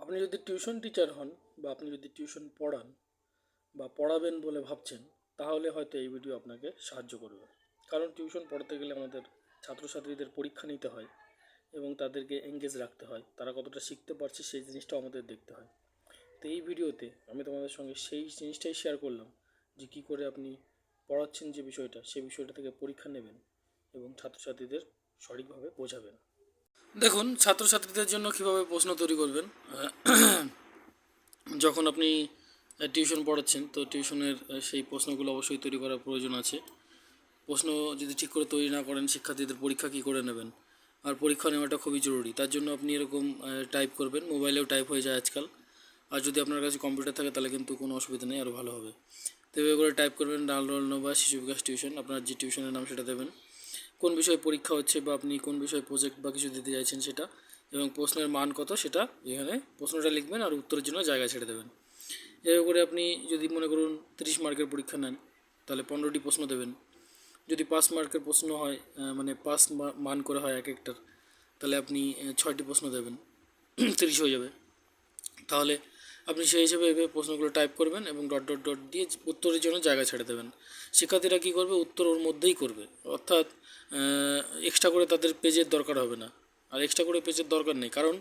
আপনি যদি tuition teacher হন বা আপনি যদি টিউশন পড়ান বা পড়াবেন বলে ভাবছেন, তাহলে হয়তো এই ভিডিও আপনাকে সাহায্য করবে। কারণ টিউশন পড়াতে গেলে আমাদের ছাত্রছাত্রীদের পরীক্ষা নিতে হয় এবং তাদেরকে এঙ্গেজ রাখতে হয়, তারা কতটা শিখতে পারছে সেই জিনিসটাও আমাদের দেখতে হয়। তো এই ভিডিওতে আমি তোমাদের সঙ্গে সেই জিনিসটাই শেয়ার করলাম যে কী করে আপনি পড়াচ্ছেন যে বিষয়টা, সেই বিষয়টা থেকে পরীক্ষা নেবেন এবং ছাত্রছাত্রীদের সঠিকভাবে বোঝাবেন। দেখুন, ছাত্রছাত্রীদের জন্য কীভাবে প্রশ্ন তৈরি করবেন। যখন আপনি টিউশন পড়াচ্ছেন, তো টিউশনের সেই প্রশ্নগুলো অবশ্যই তৈরি করার প্রয়োজন আছে। প্রশ্ন যদি ঠিক করে তৈরি না করেন, শিক্ষার্থীদের পরীক্ষা কী করে নেবেন? আর পরীক্ষা নেওয়াটা খুবই জরুরি। তার জন্য আপনি এরকম টাইপ করবেন, মোবাইলেও টাইপ হয়ে যায় আজকাল। আর যদি আপনার কাছে কম্পিউটার থাকে তাহলে কিন্তু কোনো অসুবিধা নেই, আরও ভালো হবে। তো এভাবে করে টাইপ করবেন ডাল রোল বা শিশু বিকাশ টিউশন, আপনার যে টিউশনের নাম সেটা দেবেন, কোন বিষয়ে পরীক্ষা হচ্ছে বা আপনি কোন বিষয়ে প্রজেক্ট বা কিছু দিতে চাইছেন সেটা, এবং প্রশ্নের মান কত সেটা এখানে প্রশ্নটা লিখবেন আর উত্তরের জন্য জায়গা ছেড়ে দেবেন। এভাবে করে আপনি যদি মনে করুন 30 মার্কের পরীক্ষা নেন, তাহলে 15টি প্রশ্ন দেবেন। যদি 5 মার্কের প্রশ্ন হয়, মানে 5 মান করে হয় এক একটার, তাহলে আপনি 6টি প্রশ্ন দেবেন, 30 হয়ে যাবে। তাহলে আপনি সেই হিসেবে এভাবে প্রশ্নগুলো টাইপ করবেন এবং ডট ডট ডট দিয়ে উত্তরের জন্য জায়গা ছেড়ে দেবেন। শিক্ষার্থীরা কী করবে, উত্তর ওর মধ্যেই করবে, অর্থাৎ এক্সট্রা করে তাদের পেজের দরকার হবে না। আর এক্সট্রা করে পেজের দরকার নেই, কারণ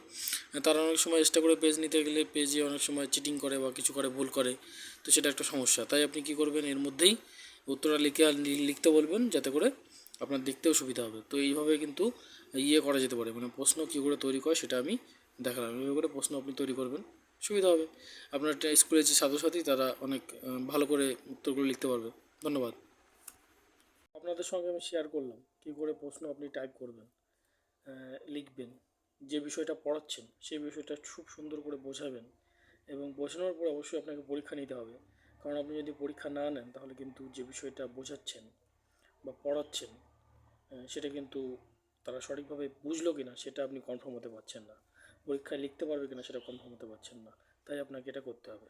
তারা অনেক সময় এক্সট্রা করে পেজ নিতে গেলে পেজে অনেক সময় চিটিং করে বা কিছু করে, ভুল করে, তো সেটা একটা সমস্যা। তাই আপনি কী করবেন, এর মধ্যেই উত্তরটা লিখতে বলবেন, যাতে করে আপনার দেখতেও সুবিধা হবে। তো এইভাবে কিন্তু করা যেতে পারে, মানে প্রশ্ন কী করে তৈরি করে সেটা আমি দেখালাম। এইভাবে করে প্রশ্ন আপনি তৈরি করবেন, সুবিধা হবে। আপনার স্কুলের যে ছাত্রছাত্রী তারা অনেক ভালো করে উত্তরগুলো লিখতে পারবে। ধন্যবাদ। আপনাদের সঙ্গে আমি শেয়ার করলাম কী করে প্রশ্ন আপনি টাইপ করবেন, লিখবেন, যে বিষয়টা পড়াচ্ছেন সেই বিষয়টা খুব সুন্দর করে বোঝাবেন, এবং বোঝানোর পর অবশ্যই আপনাকে পরীক্ষা নিতে হবে। কারণ আপনি যদি পরীক্ষা না নেন তাহলে কিন্তু যে বিষয়টা বোঝাচ্ছেন বা পড়াচ্ছেন, সেটা কিন্তু তারা সঠিকভাবে বুঝলো কি না সেটা আপনি কনফার্ম হতে পারছেন না, পরীক্ষায় লিখতে পারবে কি না সেটা কনফার্ম হতে পারছেন না। তাই আপনাকে এটা করতে হবে।